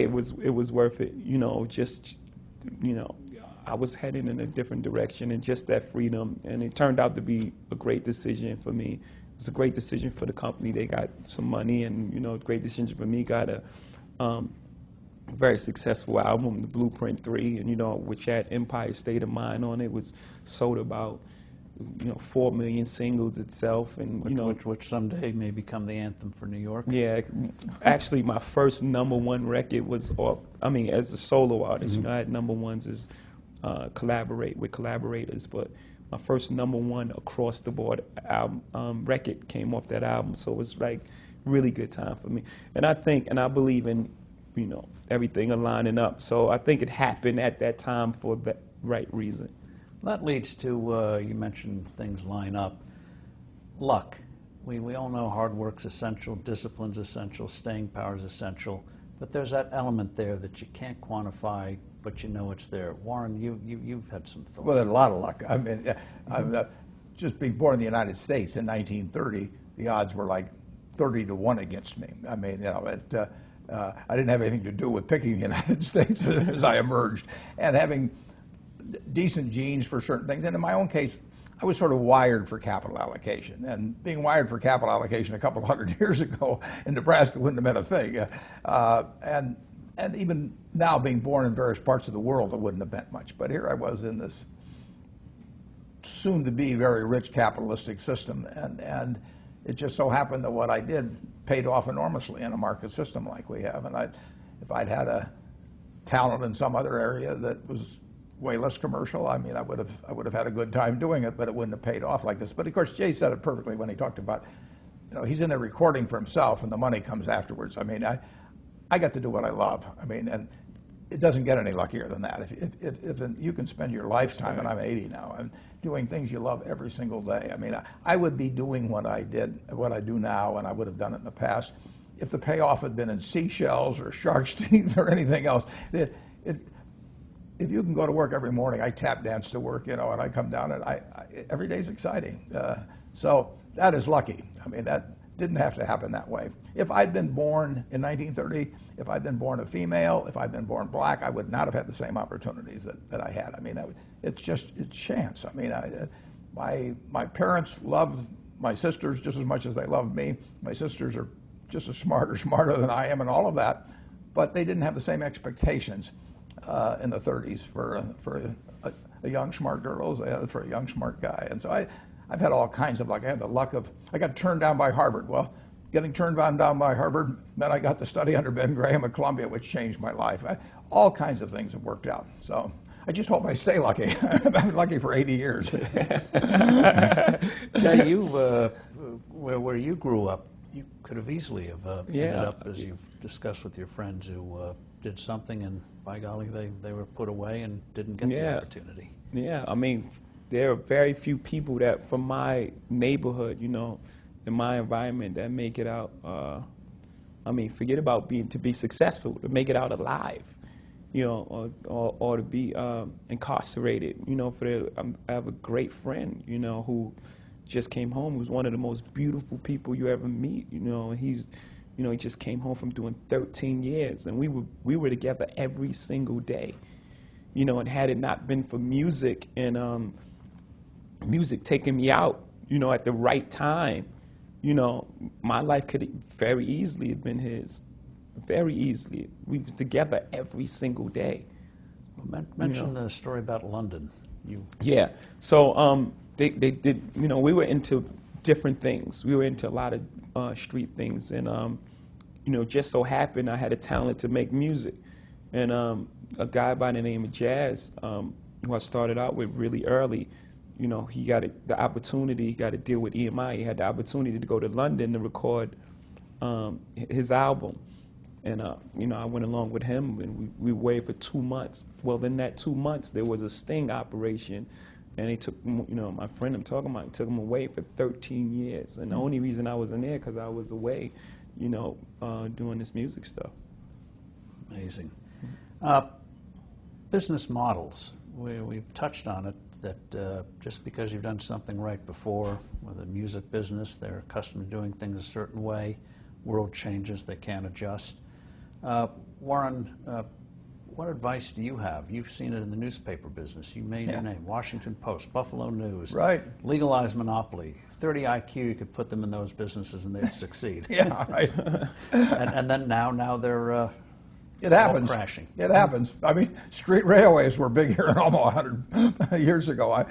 it was worth it. Just I was heading in a different direction, and just that freedom, and it turned out to be a great decision for me. It was a great decision for the company. They got some money, and great decision for me. Got a very successful album, The Blueprint 3, and which had Empire State of Mind on it. Was sold about 4 million singles itself, and which someday may become the anthem for New York. Yeah, actually, my first #1 record was as a solo artist. I had #1s as collaborate with collaborators, but my first #1 across the board album record came off that album. So it was like really good time for me, and I believe in everything aligning up. So I think it happened at that time for the right reason. That leads to, you mentioned things line up. Luck. We all know hard work's essential, discipline's essential, staying power is essential, but there's that element there that you can't quantify, but you know it's there. Warren, you've had some thoughts. Well, there's a lot of luck. I mean, just being born in the United States in 1930, the odds were like 30 to 1 against me. I mean, I didn't have anything to do with picking the United States as I emerged, and having decent genes for certain things. And in my own case, I was sort of wired for capital allocation. And being wired for capital allocation a couple of 100 years ago in Nebraska wouldn't have been a thing. And even now, being born in various parts of the world, it wouldn't have meant much. But here I was in this soon-to-be very rich capitalistic system. And it just so happened that what I did paid off enormously in a market system like we have. And if I'd had a talent in some other area that was way less commercial, I mean, I would have had a good time doing it, but it wouldn't have paid off like this. But of course, Jay said it perfectly when he talked about, he's in there recording for himself, and the money comes afterwards. I mean, I got to do what I love. I mean, and it doesn't get any luckier than that. If you can spend your lifetime, and I'm 80 now, and doing things you love every single day. I mean, I would be doing what I do now, and I would have done it in the past, if the payoff had been in seashells or shark's teeth or anything else. If you can go to work every morning, I tap dance to work, and I come down, and every day's exciting. So that is lucky. I mean, that didn't have to happen that way. If I'd been born in 1930, if I'd been born a female, if I'd been born black, I would not have had the same opportunities that I had. I mean, it's chance. I mean, my parents loved my sisters just as much as they loved me. My sisters are just as smart or smarter than I am and all of that, but they didn't have the same expectations in the 30s for a young smart girl as they had for a young smart guy. And so I've had all kinds of luck. I had the luck of, I got turned down by Harvard. Well, getting turned down by Harvard meant I got to study under Ben Graham at Columbia, which changed my life. All kinds of things have worked out. So I just hope I stay lucky. I've been lucky for 80 years. Now, where you grew up, you could have easily have ended up, as you've discussed with your friends, who did something, and by golly, they were put away and didn't get the opportunity. Yeah, I mean, there are very few people that from my neighborhood, in my environment, that make it out. I mean, forget about to be successful, to make it out alive, or to be incarcerated. I have a great friend, who just came home. He was one of the most beautiful people you ever meet. He just came home from doing 13 years, and we were together every single day. And had it not been for music and music taking me out, at the right time, my life could very easily have been his. Very easily. We were together every single day. Mention the story about London. Yeah. So they did. We were into different things. We were into a lot of street things, and just so happened I had a talent to make music, and a guy by the name of Jazz, who I started out with really early. He got the opportunity. He got to deal with EMI. He had the opportunity to go to London to record his album. And, I went along with him, and we waited for 2 months. Well, in that 2 months, there was a sting operation, and they took, my friend I'm talking about, took him away for 13 years. And the only reason I was in there because I was away, doing this music stuff. Amazing. Business models. We've touched on it, that just because you've done something right before with the music business, they're accustomed to doing things a certain way. World changes, they can't adjust. Warren, what advice do you have? You've seen it in the newspaper business. You made your name. Washington Post, Buffalo News. Right. Legalized monopoly. 30 IQ, you could put them in those businesses and they'd succeed. Yeah, right. and then now they're It happens. all crashing. It happens. I mean, street railways were big here almost 100 years ago.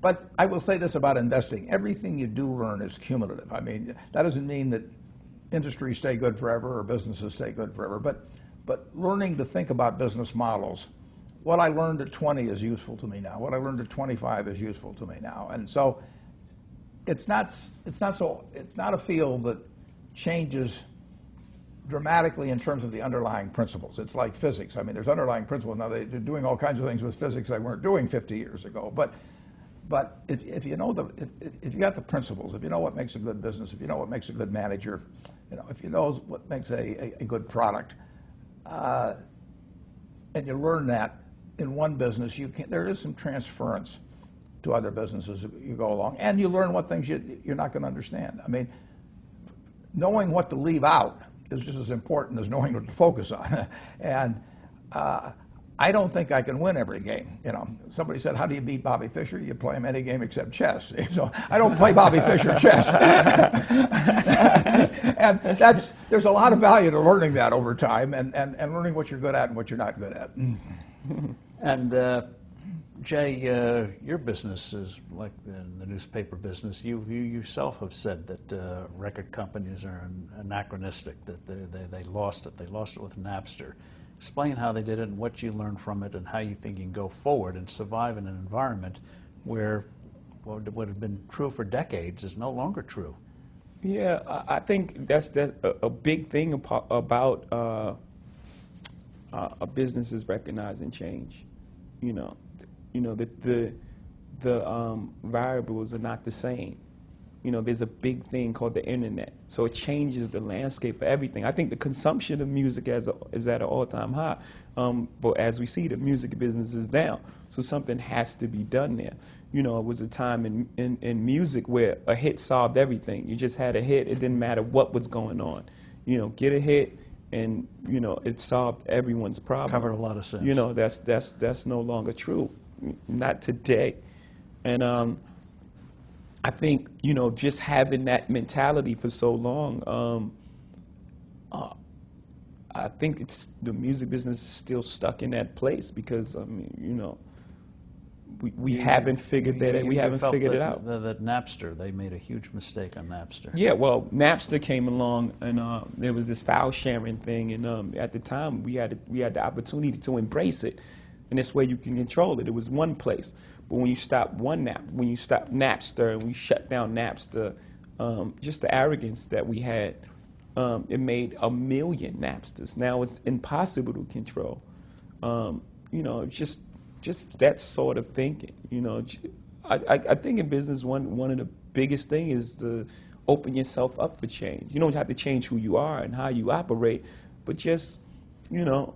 But I will say this about investing. Everything you do learn is cumulative. I mean, that doesn't mean that industries stay good forever or businesses stay good forever. But learning to think about business models, what I learned at 20 is useful to me now. What I learned at 25 is useful to me now. And so it's not a field that changes dramatically in terms of the underlying principles. It's like physics. I mean, there's underlying principles. Now they're doing all kinds of things with physics they weren't doing 50 years ago. But if you know if you got the principles, if you know what makes a good business, if you know what makes a good manager, if you know what makes a good product, and you learn that in one business, there is some transference to other businesses as you go along, and you learn what things you're not going to understand. I mean, knowing what to leave out is just as important as knowing what to focus on. And I don't think I can win every game. Somebody said, "How do you beat Bobby Fischer?" You play him any game except chess. So I don't play Bobby Fischer chess. And there's a lot of value to learning that over time and learning what you're good at and what you're not good at. And Jay, your business is like in the newspaper business. You yourself have said that record companies are anachronistic, that they lost it. They lost it with Napster. Explain how they did it and what you learned from it and how you think you can go forward and survive in an environment where what had been true for decades is no longer true. Yeah, I think that's a big thing about a business is recognizing change. The variables are not the same. There's a big thing called the internet, so it changes the landscape of everything. I think the consumption of music is at an all-time high, but as we see, the music business is down, so something has to be done there. It was a time in music where a hit solved everything. You just had a hit, it didn't matter what was going on. Get a hit, and it solved everyone's problem. Covered a lot of sins. That's no longer true, not today, and I think, just having that mentality for so long, I think the music business is still stuck in that place because, we haven't figured that we haven't figured it out. That Napster, they made a huge mistake on Napster. Yeah, well, Napster came along and there was this file sharing thing, and at the time we had the opportunity to embrace it, and this way you can control it. It was one place. But when you stop Napster and we shut down Napster, just the arrogance that we had, it made 1 million Napsters. Now it's impossible to control. Just that sort of thinking. I think in business one of the biggest things is to open yourself up for change. You don't have to change who you are and how you operate, but just if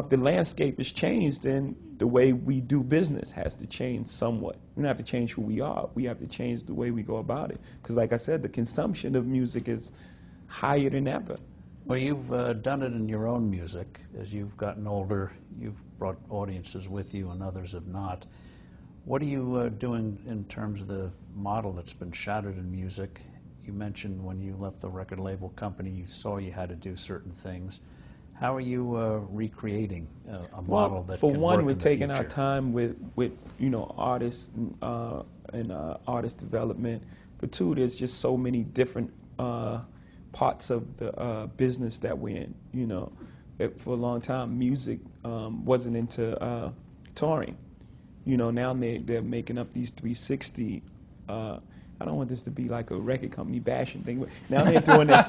the landscape has changed, then the way we do business has to change somewhat. We don't have to change who we are. We have to change the way we go about it. Because like I said, the consumption of music is higher than ever. Well, you've done it in your own music. As you've gotten older, you've brought audiences with you and others have not. What are you doing in terms of the model that's been shattered in music? You mentioned when you left the record label company, you saw you had to do certain things. How are you recreating a model that can work in the future? For one, we're taking our time with artists and artist development. For two, there's just so many different parts of the business that we're in. For a long time, music wasn't into touring. Now they're making up these 360. I don't want this to be like a record company bashing thing, but now they're doing this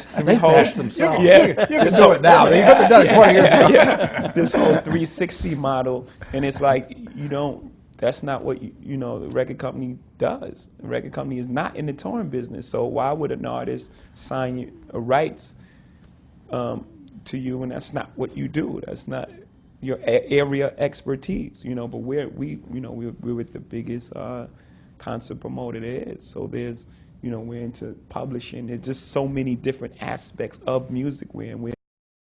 they bash themselves. You can do it now. You couldn't have done it 20 years ago. Yeah. This whole 360 model, and it's like that's not what the record company does. The record company is not in the touring business, so why would an artist sign rights to you, and that's not what you do? That's not your area expertise, But we're with the biggest concert promoter there is. So there's, you know, we're into publishing. There's just so many different aspects of music we're in.